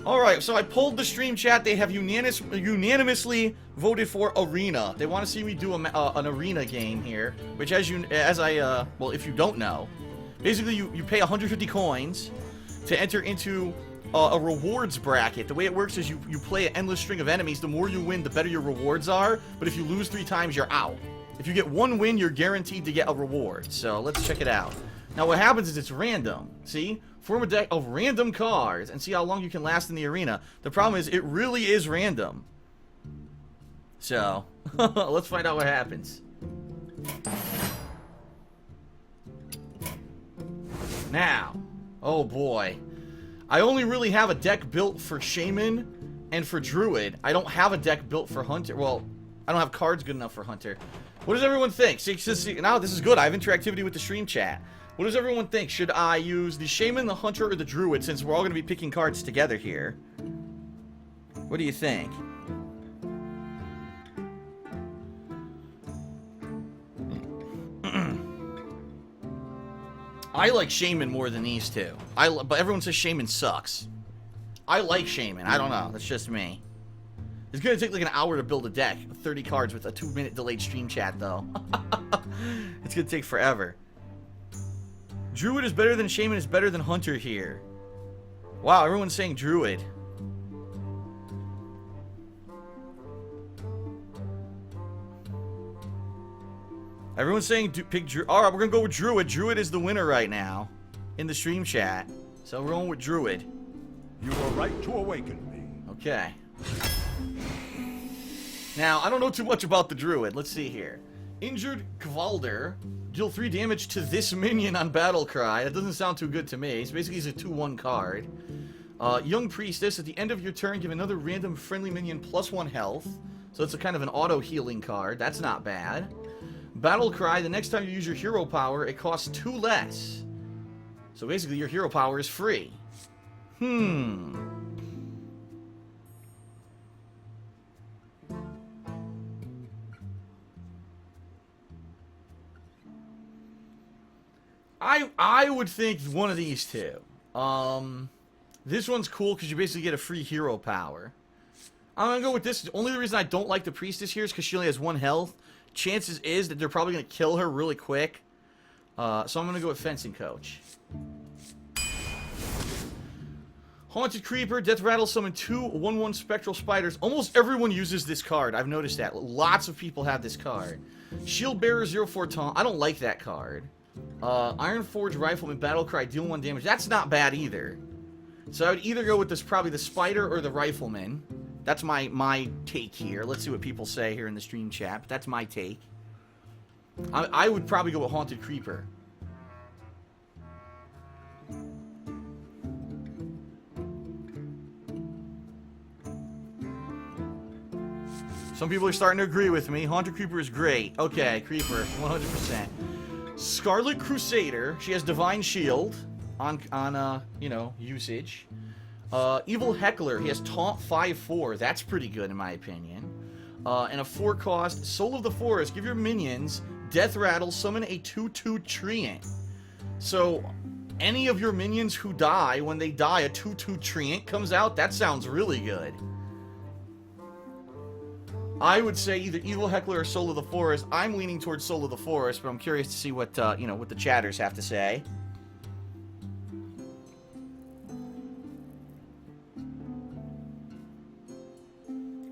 Alright, so I pulled the stream chat. They have unanimously voted for Arena. They want to see me do an Arena game here. Which, well, if you don't know, basically you pay 150 coins to enter into a rewards bracket. The way it works is you play an endless string of enemies. The more you win, the better your rewards are. But if you lose 3 times, you're out. If you get 1 win, you're guaranteed to get a reward. So let's check it out. Now what happens is it's random. See? Form a deck of random cards and see how long you can last in the arena. The problem is it really is random. So, let's find out what happens. Now, oh boy. I only really have a deck built for Shaman and for Druid. I don't have a deck built for Hunter. Well, I don't have cards good enough for Hunter. What does everyone think? See, now this is good. I have interactivity with the stream chat. What does everyone think? Should I use the Shaman, the Hunter, or the Druid, since we're all going to be picking cards together here? What do you think? I like Shaman more than these two. But everyone says Shaman sucks. I like Shaman. I don't know. That's just me. It's going to take like an hour to build a deck. 30 cards with a 2-minute delayed stream chat, though. It's going to take forever. Druid is better than Shaman is better than Hunter here. Wow, everyone's saying Druid. Everyone's saying pick Druid. Alright, we're gonna go with Druid. Druid is the winner right now in the stream chat. So we're going with Druid. You were right to awaken me. Okay. Now, I don't know too much about the Druid. Let's see here. Injured Kvalder. Deal 3 damage to this minion on Battle Cry. That doesn't sound too good to me. So basically, he's a 2-1 card. Young Priestess. At the end of your turn, give another random friendly minion +1 health. So it's a kind of an auto-healing card. That's not bad. Battle Cry. The next time you use your hero power, it costs 2 less. So basically, your hero power is free. I would think one of these two. This one's cool because you basically get a free hero power. I'm going to go with this. The only reason I don't like the Priestess here is because she only has 1 health. Chances is that they're probably going to kill her really quick. So I'm going to go with Fencing Coach. Haunted Creeper, Death Rattle, summon 2 1/1 Spectral Spiders. Almost everyone uses this card. I've noticed that. Lots of people have this card. Shield Bearer 0/4 Taunt. I don't like that card. Iron Forge Rifleman, Battle Cry, deal 1 damage. That's not bad either. So I would either go with this, probably the Spider or the Rifleman. That's my take here. Let's see what people say here in the stream chat. But that's my take. I would probably go with Haunted Creeper. Some people are starting to agree with me. Haunted Creeper is great. Okay, Creeper, 100%. Scarlet Crusader. She has Divine Shield on you know, usage. Evil Heckler. He has Taunt 5/4. That's pretty good in my opinion. And a 4-cost Soul of the Forest. Give your minions Death Rattle. Summon a 2/2 Treant. So any of your minions who die, when they die, a 2/2 Treant comes out. That sounds really good. I would say either Evil Heckler or Soul of the Forest. I'm leaning towards Soul of the Forest, but I'm curious to see what you know, what the chatters have to say.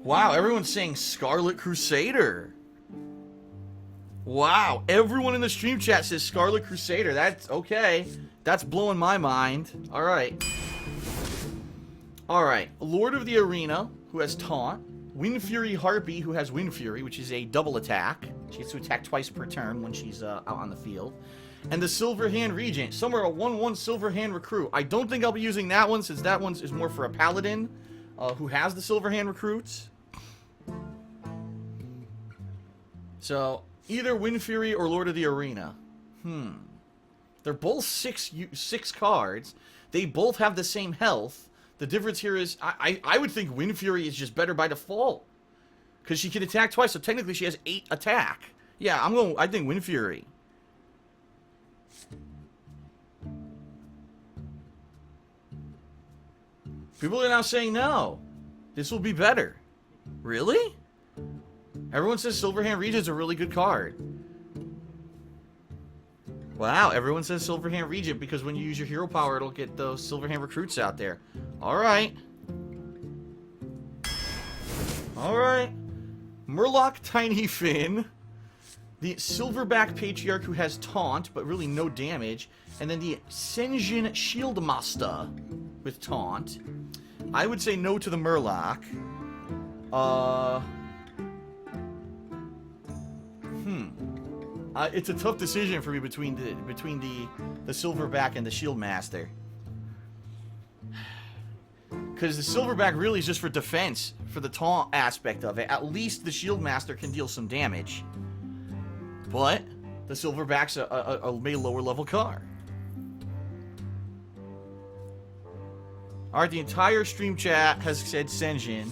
Wow, everyone's saying Scarlet Crusader. Wow, everyone in the stream chat says Scarlet Crusader. That's okay. That's blowing my mind. All right. All right. Lord of the Arena, who has Taunt. Wind Fury Harpy, who has Wind Fury, which is a double attack. She gets to attack twice per turn when she's out on the field. And the Silver Hand Regent, somewhere a 1/1 Silver Hand Recruit. I don't think I'll be using that one, since that one is more for a Paladin who has the Silver Hand Recruits. So, either Wind Fury or Lord of the Arena. They're both six cards. They both have the same health. The difference here is, I would think Wind Fury is just better by default. Because she can attack twice, so technically she has 8 attack. Yeah, I think Wind Fury. People are now saying no. This will be better. Really? Everyone says Silverhand Regent's a really good card. Wow, everyone says Silverhand Regent because when you use your hero power, it'll get those Silverhand recruits out there. Alright. Alright. Murloc Tiny Finn. The Silverback Patriarch who has Taunt, but really no damage. And then the Senjin Shieldmaster with Taunt. I would say no to the Murloc. It's a tough decision for me between the Silverback and the Shieldmaster. Because the Silverback really is just for defense, for the taunt aspect of it. At least the Shieldmaster can deal some damage. But the Silverback's a lower level card. Alright, the entire stream chat has said Senjin.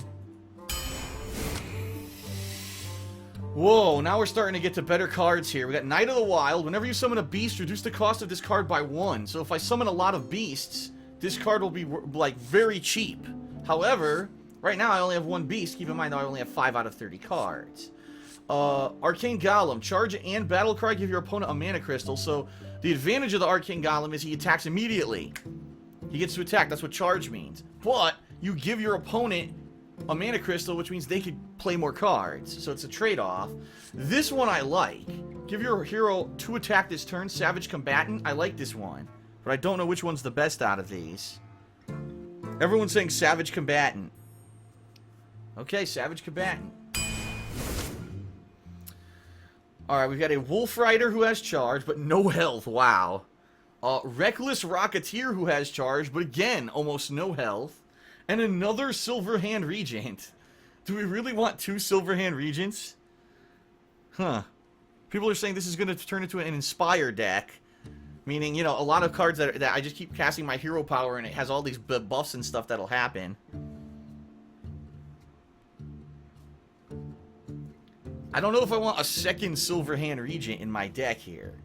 Whoa, now we're starting to get to better cards here. We got Knight of the Wild. Whenever you summon a beast, reduce the cost of this card by 1. So if I summon a lot of beasts, this card will be, like, very cheap. However, right now I only have 1 beast. Keep in mind I only have 5 out of 30 cards. Arcane Golem. Charge and battle cry, give your opponent a mana crystal. So the advantage of the Arcane Golem is he attacks immediately. He gets to attack. That's what charge means. But you give your opponent a mana crystal, which means they could play more cards. So it's a trade-off. This one I like. Give your hero 2 attack this turn. Savage Combatant. I like this one. But I don't know which one's the best out of these. Everyone's saying Savage Combatant. Okay, Savage Combatant. Alright, we've got a Wolf Rider who has charge, but no health. Wow. Reckless Rocketeer who has charge, but again, almost no health. And another Silverhand Regent. Do we really want 2 Silverhand Regents? Huh. People are saying this is going to turn into an Inspire deck. Meaning, you know, a lot of cards that I just keep casting my hero power and it has all these buffs and stuff that'll happen. I don't know if I want a second Silverhand Regent in my deck here.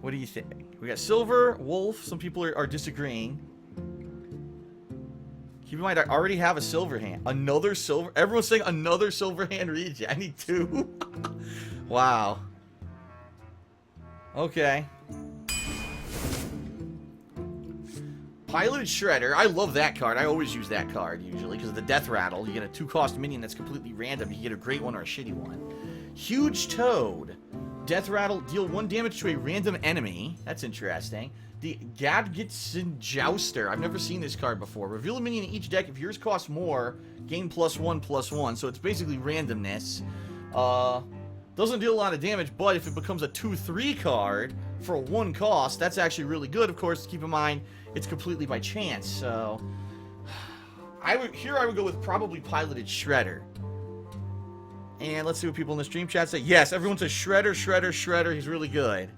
What do you think? We got Silver, Wolf. Some people are disagreeing. Keep in mind, I already have a Silverhand. Another Silver... Everyone's saying another Silverhand Regent. I need 2. Wow. Okay. Piloted Shredder. I love that card. I always use that card, usually, because of the Death Rattle. You get a 2-cost minion that's completely random. You get a great one or a shitty one. Huge Toad. Death Rattle. Deal 1 damage to a random enemy. That's interesting. The Gadgetsin Jouster. I've never seen this card before. Reveal a minion in each deck. If yours costs more, gain +1/+1. So it's basically randomness. Doesn't deal a lot of damage, but if it becomes a 2/3 card for a 1 cost, that's actually really good. Of course, keep in mind, it's completely by chance. So I would go with probably Piloted Shredder. And let's see what people in the stream chat say. Yes, everyone says Shredder, Shredder, Shredder. He's really good.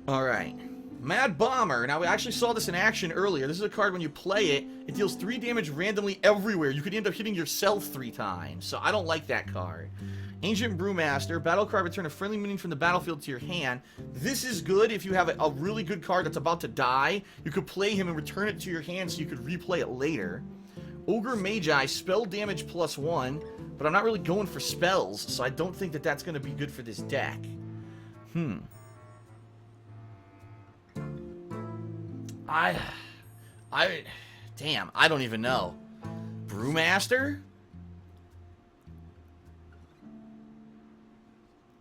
Alright. Mad Bomber. Now, we actually saw this in action earlier. This is a card when you play it, it deals 3 damage randomly everywhere. You could end up hitting yourself 3 times. So I don't like that card. Ancient Brewmaster. Battle card, return a friendly minion from the battlefield to your hand. This is good if you have a really good card that's about to die. You could play him and return it to your hand so you could replay it later. Ogre Magi. Spell damage +1. But I'm not really going for spells, so I don't think that that's going to be good for this deck. Damn, I don't even know. Brewmaster?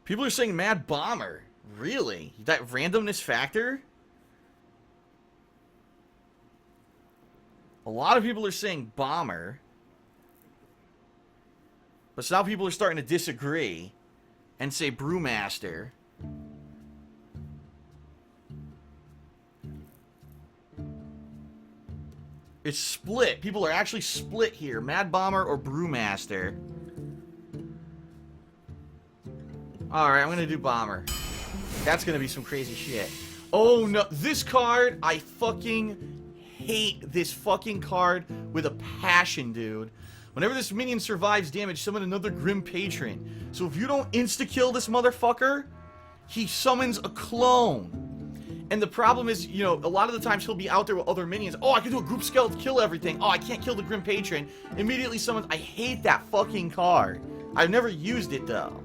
People are saying Mad Bomber. Really? That randomness factor? A lot of people are saying Bomber. But now people are starting to disagree and say Brewmaster. It's split. People are actually split here. Mad Bomber or Brewmaster. Alright, I'm gonna do Bomber. That's gonna be some crazy shit. Oh no, this card, I fucking hate this fucking card with a passion, dude. Whenever this minion survives damage, summon another Grim Patron. So if you don't insta-kill this motherfucker, he summons a clone. And the problem is, you know, a lot of the times he'll be out there with other minions. Oh, I can do a group stealth, kill everything. Oh, I can't kill the Grim Patron. Immediately someone's... I hate that fucking card. I've never used it, though.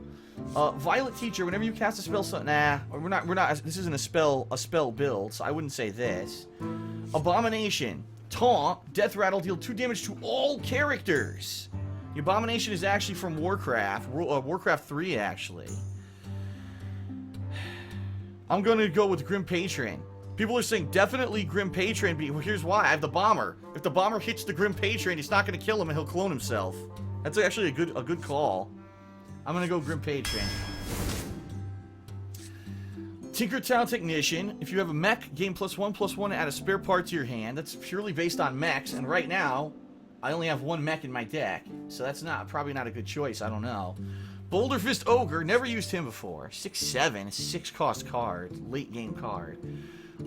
Violet Teacher, whenever you cast a spell... Nah, we're not... This isn't a spell build, so I wouldn't say this. Abomination. Taunt. Death Rattle, deal 2 damage to all characters. The Abomination is actually from Warcraft. Warcraft 3, actually. I'm going to go with Grim Patron. People are saying definitely Grim Patron. Well, here's why. I have the Bomber. If the Bomber hits the Grim Patron, he's not going to kill him and he'll clone himself. That's actually a good call. I'm going to go Grim Patron. Tinkertown Technician. If you have a mech, gain +1/+1 and add a spare part to your hand. That's purely based on mechs. And right now, I only have 1 mech in my deck. So that's probably not a good choice. I don't know. Boulder Fist Ogre, never used him before. 6/7, 6-cost card, late game card.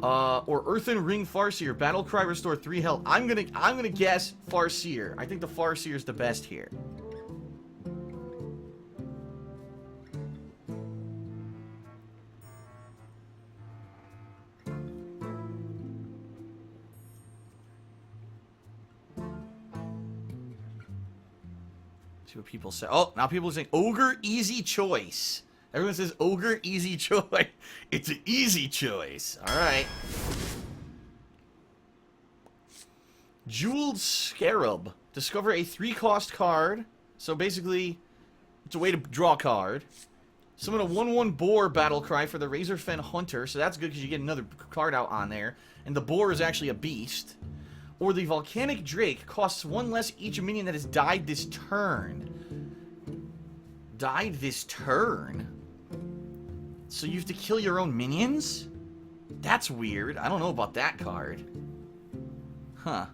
Or Earthen Ring Farseer, Battlecry, restore 3 health. I'm gonna guess Farseer. I think the Farseer is the best here. See what people say. Oh, now people are saying Ogre easy choice. Everyone says Ogre easy choice. It's an easy choice. All right. Jeweled Scarab. Discover a 3-cost card. So basically, it's a way to draw a card. Summon a 1/1 Boar Battlecry for the Razorfen Hunter. So that's good because you get another card out on there. And the Boar is actually a beast. Or the Volcanic Drake costs 1 less each minion that has died this turn. Died this turn? So you have to kill your own minions? That's weird. I don't know about that card. Huh.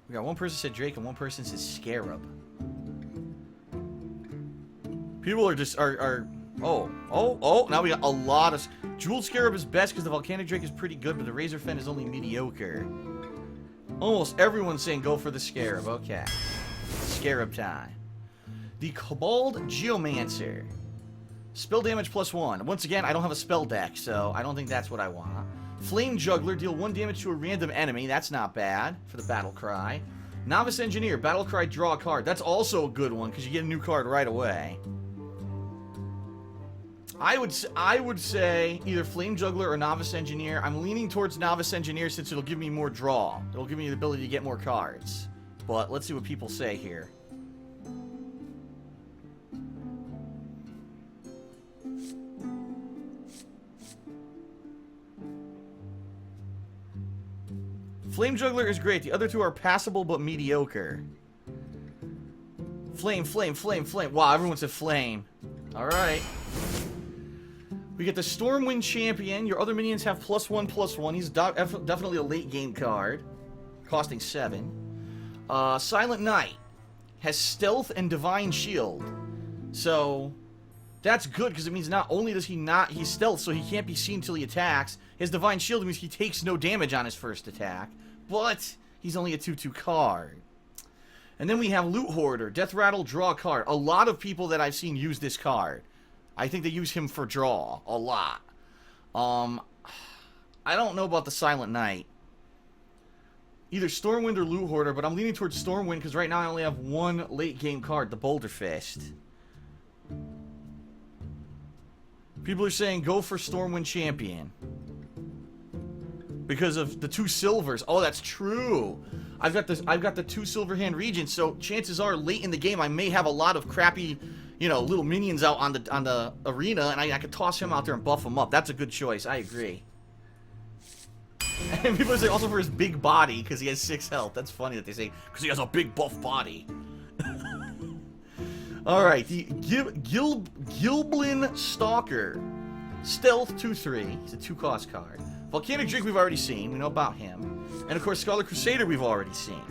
We got one person said Drake and one person says Scarab. People are just... Oh, now we got a lot of... Jeweled Scarab is best because the Volcanic Drake is pretty good, but the Razorfen is only mediocre. Almost everyone's saying go for the Scarab. Okay. Scarab time. The Cobalt Geomancer. Spell damage +1. Once again, I don't have a spell deck, so I don't think that's what I want. Flame Juggler, deal 1 damage to a random enemy. That's not bad for the Battle Cry. Novice Engineer, Battle Cry, draw a card. That's also a good one because you get a new card right away. I would say either Flame Juggler or Novice Engineer. I'm leaning towards Novice Engineer since it'll give me more draw. It'll give me the ability to get more cards. But let's see what people say here. Flame Juggler is great. The other two are passable but mediocre. Flame. Wow, everyone said Flame. Alright. We get the Stormwind Champion. Your other minions have +1/+1. He's definitely a late game card. Costing 7. Silent Knight. Has Stealth and Divine Shield. So, that's good because it means not only does he's Stealth, so he can't be seen until he attacks. His Divine Shield means he takes no damage on his first attack. But, he's only a 2/2 card. And then we have Loot Hoarder. Death Rattle, draw a card. A lot of people that I've seen use this card. I think they use him for draw a lot. I don't know about the Silent Knight. Either Stormwind or Loot Hoarder, but I'm leaning towards Stormwind because right now I only have 1 late game card, the Boulder Fist. People are saying go for Stormwind Champion. Because of the 2 silvers. Oh, that's true. I've got the 2 silver hand regents, so chances are late in the game I may have a lot of crappy, you know, little minions out on the arena, and I could toss him out there and buff him up. That's a good choice. I agree. And people say also for his big body because he has 6 health. That's funny that they say because he has a big buff body. All right, the Gilblin Stalker, Stealth 2/3. He's a 2-cost card. Volcanic Drake we've already seen. We know about him. And of course, Scarlet Crusader we've already seen.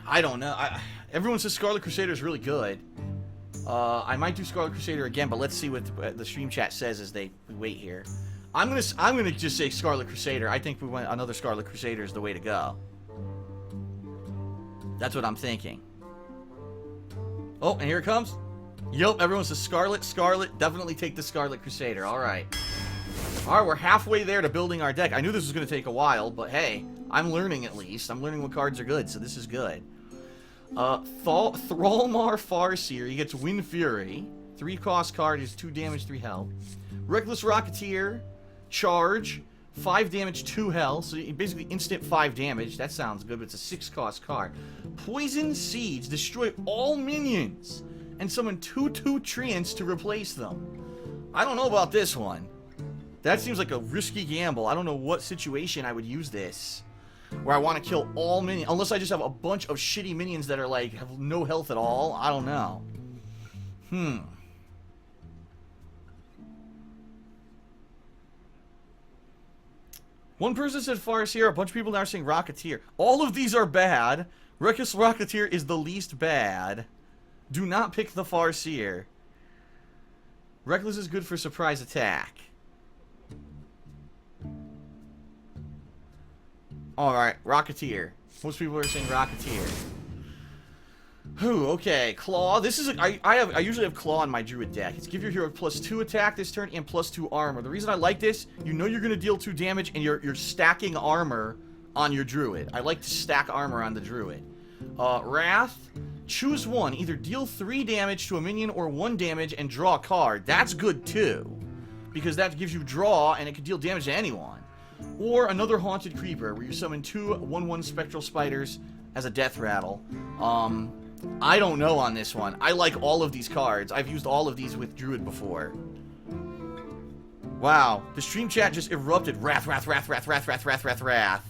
I don't know. Everyone says Scarlet Crusader is really good. I might do Scarlet Crusader again, but let's see what the stream chat says as we wait here. I'm gonna just say Scarlet Crusader. I think we went another Scarlet Crusader is the way to go. That's what I'm thinking. Oh, and here it comes. Yup, everyone says Scarlet. Scarlet. Definitely take the Scarlet Crusader. All right. All right, we're halfway there to building our deck. I knew this was going to take a while, but hey, I'm learning at least. I'm learning what cards are good, so this is good. Thrallmar Farseer. He gets Wind Fury. 3-cost card is 2 damage, 3 health. Reckless Rocketeer. Charge. 5 damage, 2 health. So basically instant 5 damage. That sounds good, but it's a 6-cost card. Poison Seeds. Destroy all minions. And summon 2/2 treants to replace them. I don't know about this one. That seems like a risky gamble. I don't know what situation I would use this. Where I want to kill all minions. Unless I just have a bunch of shitty minions that are like, have no health at all. I don't know. One person said Farseer. A bunch of people now are saying Rocketeer. All of these are bad. Reckless Rocketeer is the least bad. Do not pick the Farseer. Reckless is good for surprise attack. Alright, Rocketeer. Most people are saying Rocketeer. Whew, okay. Claw. This is I usually have Claw in my Druid deck. It's give your hero +2 attack this turn and +2 armor. The reason I like this, you know you're gonna deal 2 damage and you're stacking armor on your Druid. I like to stack armor on the Druid. Wrath. Choose one. Either deal 3 damage to a minion or 1 damage and draw a card. That's good too. Because that gives you draw and it can deal damage to anyone. Or another Haunted Creeper where you summon 2 1/1 Spectral Spiders as a death rattle. I don't know on this one. I like all of these cards. I've used all of these with Druid before. Wow. The stream chat just erupted. Wrath, wrath, wrath, wrath, wrath, wrath, wrath, wrath, wrath.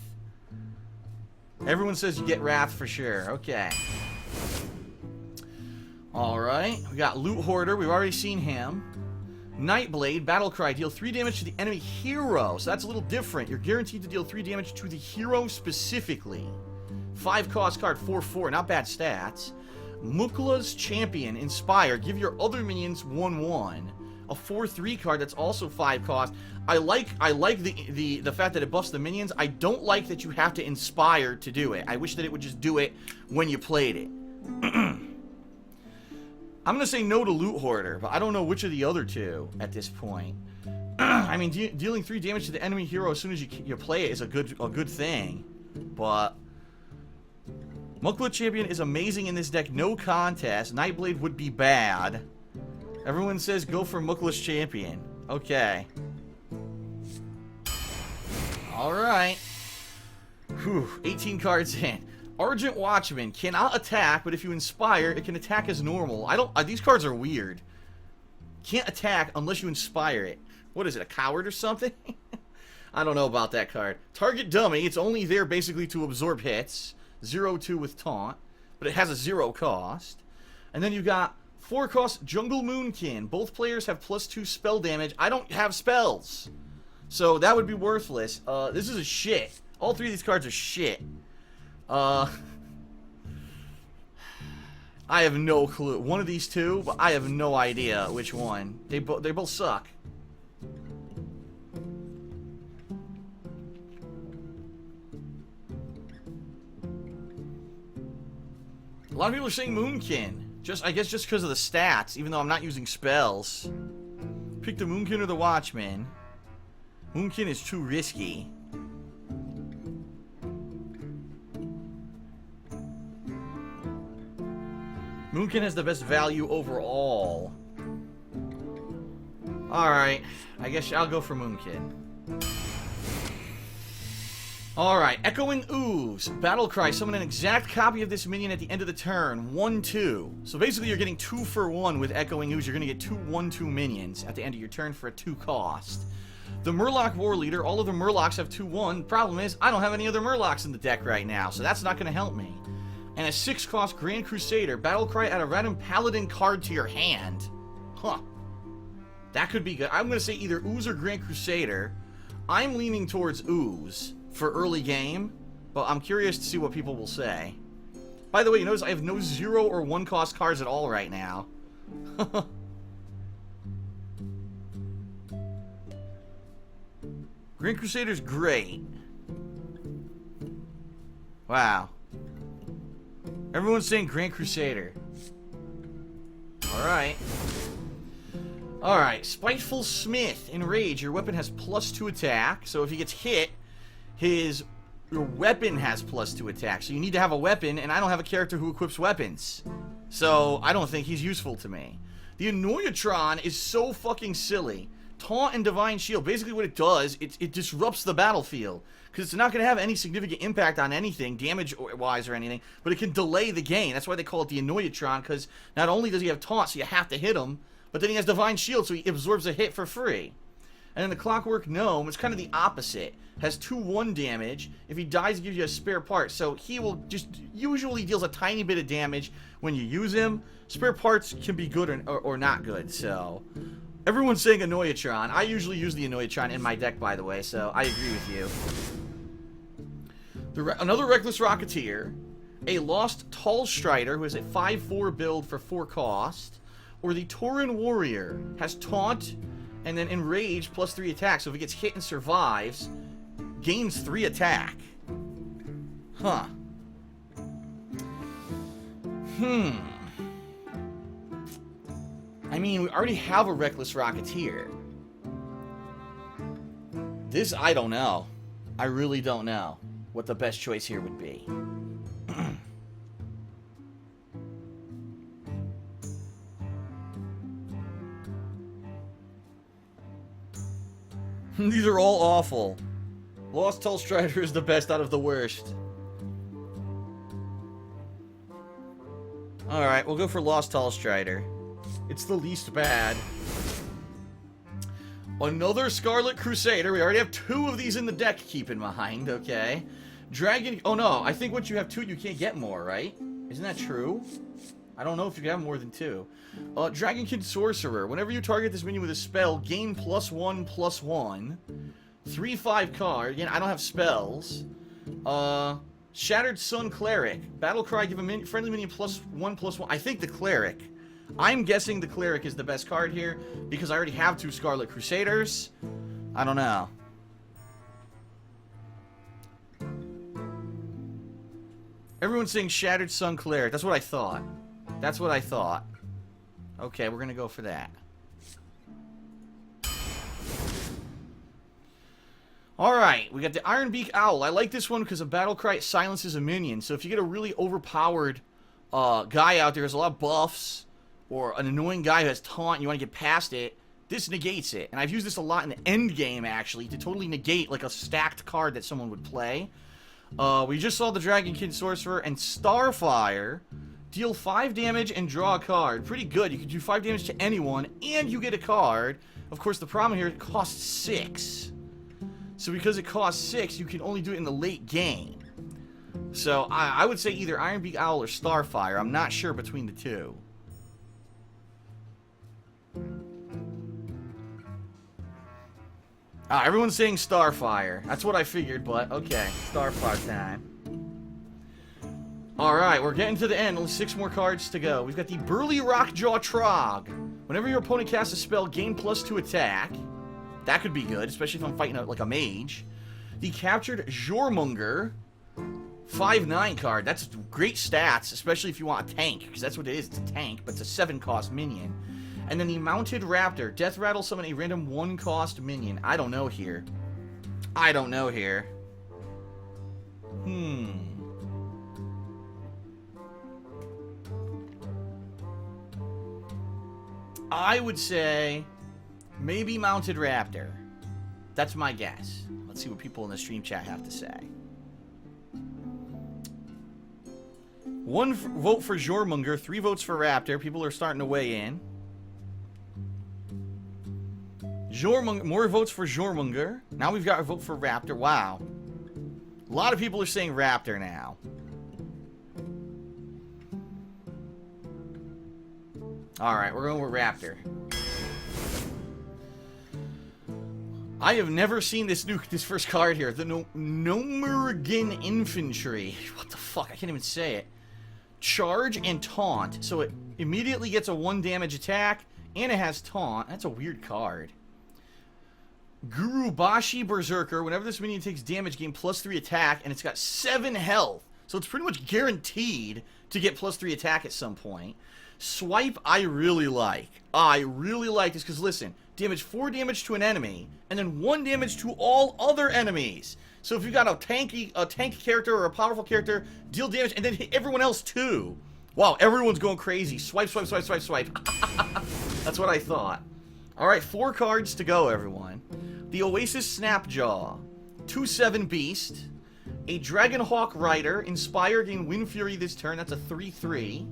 Everyone says you get Wrath for sure. Okay. Alright. We got Loot Hoarder. We've already seen him. Nightblade, Battlecry, deal 3 damage to the enemy hero. So that's a little different. You're guaranteed to deal 3 damage to the hero specifically. 5-cost card, 4/4. Not bad stats. Mukla's Champion, Inspire. Give your other minions 1/1. A 4/3 card that's also 5 cost. I like the fact that it buffs the minions. I don't like that you have to inspire to do it. I wish that it would just do it when you played it. I'm going to say no to Loot Hoarder, but I don't know which of the other two at this point. I mean, dealing 3 damage to the enemy hero as soon as you play it is a good thing. But Mukla Champion is amazing in this deck, no contest. Nightblade would be bad. Everyone says go for Mukla's Champion. Okay. Alright. Whew, 18 cards in. Argent Watchman cannot attack, but if you inspire, it can attack as normal. These cards are weird. Can't attack unless you inspire it. What is it, a coward or something? I don't know about that card. Target Dummy, it's only there basically to absorb hits. 0/2 with Taunt, but it has a 0 cost. And then you got 4-cost Jungle Moonkin. Both players have +2 spell damage. I don't have spells, so that would be worthless. This is a shit. All 3 of these cards are shit. I have no clue. One of these two, but I have no idea which one. They both suck. A lot of people are saying Moonkin. I guess just because of the stats, even though I'm not using spells. Pick the Moonkin or the Watchman. Moonkin is too risky. Moonkin has the best value overall. Alright, I guess I'll go for Moonkin. Alright, Echoing Ooze. Battlecry, summon an exact copy of this minion at the end of the turn. 1/2. So basically you're getting 2 for 1 with Echoing Ooze. You're going to get 2 1/2 minions at the end of your turn for a 2 cost. The Murloc War Leader. All of the Murlocs have 2/1. Problem is, I don't have any other Murlocs in the deck right now, so that's not going to help me. And a 6-cost Grand Crusader. Battlecry, add a random Paladin card to your hand. Huh. That could be good. I'm going to say either Ooze or Grand Crusader. I'm leaning towards Ooze for early game, but I'm curious to see what people will say. By the way, you notice I have no 0 or 1-cost cards at all right now. Grand Crusader's great. Wow. Everyone's saying Grand Crusader. Alright. Alright, Spiteful Smith. Enrage. Your weapon has +2 attack. So if he gets hit, your weapon has +2 attack. So you need to have a weapon, and I don't have a character who equips weapons. So I don't think he's useful to me. The Annoyatron is so fucking silly. Taunt and Divine Shield. Basically what it does, it disrupts the battlefield. Because it's not going to have any significant impact on anything, damage-wise or anything, but it can delay the game. That's why they call it the Annoyatron, because not only does he have Taunt, so you have to hit him, but then he has Divine Shield, so he absorbs a hit for free. And then the Clockwork Gnome is kind of the opposite. Has 2/1 damage. If he dies, it gives you a spare part. So he will just usually deals a tiny bit of damage when you use him. Spare parts can be good or not good, so... Everyone's saying Annoyatron. I usually use the Annoyatron in my deck, by the way, so I agree with you. Another Reckless Rocketeer, a Lost Tall Strider, who has a 5/4 build for 4 cost, or the Tauren Warrior, has Taunt, and then Enrage +3 attack, so if he gets hit and survives, gains 3 attack. Huh. I mean, we already have a Reckless Rocketeer. This, I don't know. I really don't know what the best choice here would be. These are all awful. Lost Tall Strider is the best out of the worst. Alright, we'll go for Lost Tall Strider. It's the least bad. Another Scarlet Crusader. We already have 2 of these in the deck, keep in mind, okay? Dragon... Oh, no. I think once you have 2, you can't get more, right? Isn't that true? I don't know if you can have more than 2. Dragonkin Sorcerer. Whenever you target this minion with a spell, gain +1/+1. 3/5 card. Again, I don't have spells. Shattered Sun Cleric. Battlecry, give a friendly minion +1/+1. I think the Cleric. I'm guessing the Cleric is the best card here, because I already have 2 Scarlet Crusaders. I don't know. Everyone's saying Shattered Sun Cleric. That's what I thought. That's what I thought. Okay, we're gonna go for that. Alright, we got the Ironbeak Owl. I like this one because a Battlecry silences a minion. So if you get a really overpowered guy out there who has a lot of buffs, or an annoying guy who has taunt and you want to get past it, this negates it. And I've used this a lot in the end game, actually, to totally negate like a stacked card that someone would play. We just saw the Dragonkin Sorcerer and Starfire. Deal 5 damage and draw a card. Pretty good. You can do 5 damage to anyone, and you get a card. Of course, the problem here, it costs 6. So because it costs 6, you can only do it in the late game. So I would say either Ironbeak Owl or Starfire. I'm not sure between the 2. Everyone's saying Starfire. That's what I figured, but okay. Starfire time. Alright, we're getting to the end. Only 6 more cards to go. We've got the Burly Rockjaw Trog. Whenever your opponent casts a spell, gain +2 attack. That could be good, especially if I'm fighting like a mage. The Captured Jormunger. 5/9 card. That's great stats, especially if you want a tank, because that's what it is. It's a tank, but it's a 7-cost minion. And then the Mounted Raptor. Death Rattle, summon a random 1-cost minion. I don't know here. I don't know here. I would say maybe Mounted Raptor. That's my guess. Let's see what people in the stream chat have to say. 1 vote for Jormunger, 3 votes for Raptor. People are starting to weigh in. More votes for Jormunger. Now we've got a vote for Raptor. Wow. A lot of people are saying Raptor now. Alright, we're going with Raptor. I have never seen this first card here. The Nomergan Infantry. What the fuck? I can't even say it. Charge and Taunt. So it immediately gets a 1 damage attack, and it has Taunt. That's a weird card. Gurubashi Berserker. Whenever this minion takes damage, gain +3 attack, and it's got 7 health. So it's pretty much guaranteed to get +3 attack at some point. Swipe, I really like. I really like this because, listen, damage 4 damage to an enemy, and then 1 damage to all other enemies. So if you've got a tank character or a powerful character, deal damage, and then hit everyone else too. Wow, everyone's going crazy. Swipe, swipe, swipe, swipe, swipe. That's what I thought. Alright, 4 cards to go, everyone. The Oasis Snapjaw. 2/7 Beast. A Dragonhawk Rider. Inspire, gain Wind Fury this turn. That's a 3/3.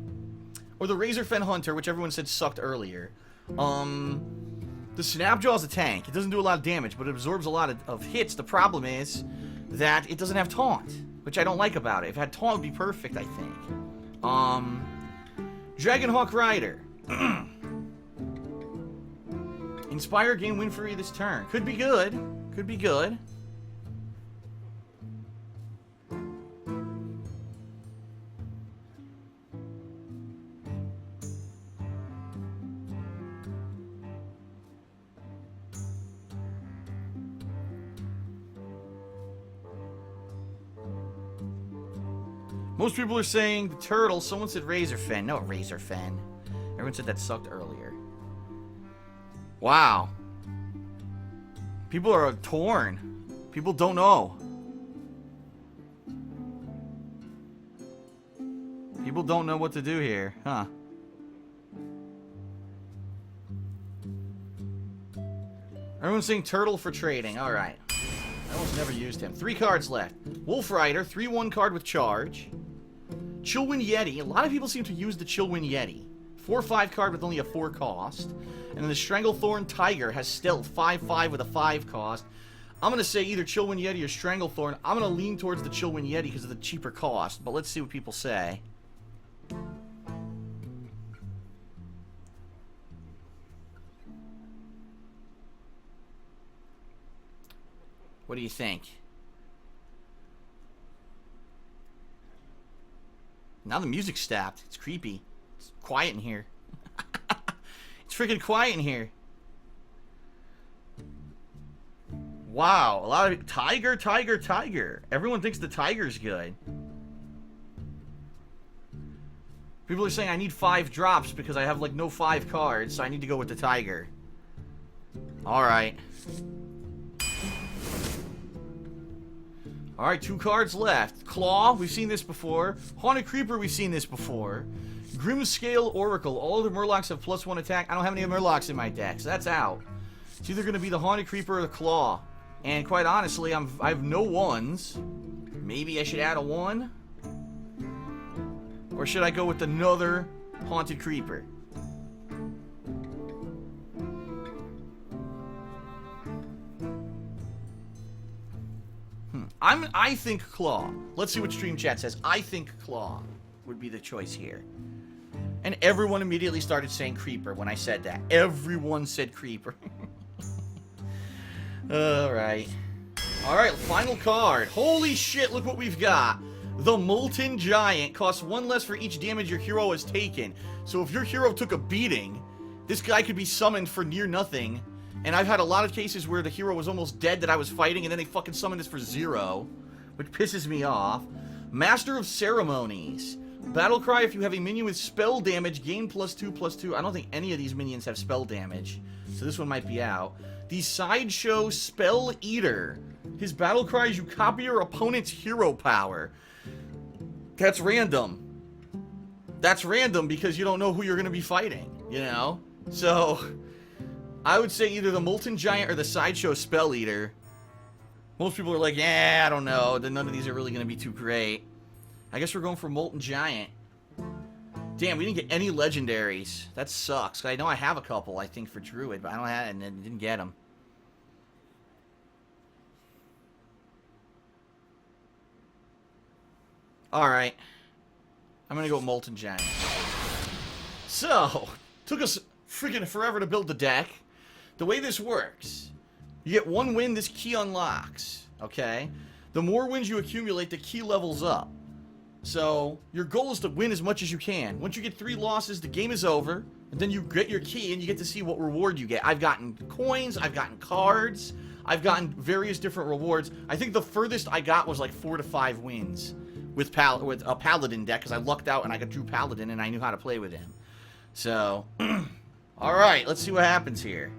Or the Razorfen Hunter, which everyone said sucked earlier. The Snapjaw's a tank. It doesn't do a lot of damage, but it absorbs a lot of hits. The problem is that it doesn't have Taunt, which I don't like about it. If it had Taunt, it would be perfect, I think. Dragonhawk Rider. Inspire, gain Wind Fury this turn. Could be good. Could be good. Most people are saying the turtle. Someone said Razorfen. No, Razorfen. Everyone said that sucked earlier. Wow. People are torn. People don't know. People don't know what to do here, huh? Everyone's saying turtle for trading. Alright. I almost never used him. 3 cards left. Wolf Rider, 3/1 card with charge. Chillwind Yeti. A lot of people seem to use the Chillwind Yeti. 4/5 card with only a 4 cost. And then the Stranglethorn Tiger has stealth 5/5 with a 5 cost. I'm going to say either Chillwind Yeti or Stranglethorn. I'm going to lean towards the Chillwind Yeti because of the cheaper cost. But let's see what people say. What do you think? Now the music's stopped. It's creepy. It's quiet in here. It's freaking quiet in here. Wow. A lot of... Tiger, tiger, tiger. Everyone thinks the tiger's good. People are saying I need 5 drops because I have, like, no 5 cards, so I need to go with the tiger. Alright. Alright, 2 cards left. Claw, we've seen this before. Haunted Creeper, we've seen this before. Grimscale Oracle. All of the Murlocs have +1 attack. I don't have any Murlocs in my deck, so that's out. It's either going to be the Haunted Creeper or the Claw. And quite honestly, I have no 1s. Maybe I should add a 1? Or should I go with another Haunted Creeper? I think Claw. Let's see what Stream Chat says. I think Claw would be the choice here. And everyone immediately started saying Creeper when I said that. Everyone said Creeper. Alright. Alright, final card. Holy shit, look what we've got. The Molten Giant costs 1 less for each damage your hero has taken. So if your hero took a beating, this guy could be summoned for near nothing. And I've had a lot of cases where the hero was almost dead that I was fighting, and then they fucking summoned this for 0, which pisses me off. Master of Ceremonies. Battlecry, if you have a minion with spell damage, gain +2/+2. I don't think any of these minions have spell damage, so this one might be out. The Sideshow Spell Eater. His battlecry is you copy your opponent's hero power. That's random. That's random because you don't know who you're going to be fighting, you know? So... I would say either the Molten Giant or the Sideshow Spell Eater. Most people are like, yeah, I don't know. None of these are really going to be too great. I guess we're going for Molten Giant. Damn, we didn't get any legendaries. That sucks. I know I have a couple, I think, for Druid, but I don't have, and didn't get them. Alright. I'm going to go Molten Giant. So, took us freaking forever to build the deck. The way this works, you get 1 win, this key unlocks, okay? The more wins you accumulate, the key levels up. So, your goal is to win as much as you can. Once you get 3 losses, the game is over, and then you get your key, and you get to see what reward you get. I've gotten coins, I've gotten cards, I've gotten various different rewards. I think the furthest I got was like 4 to 5 wins with a Paladin deck, because I lucked out and I drew Paladin and I knew how to play with him. So, alright, let's see what happens here.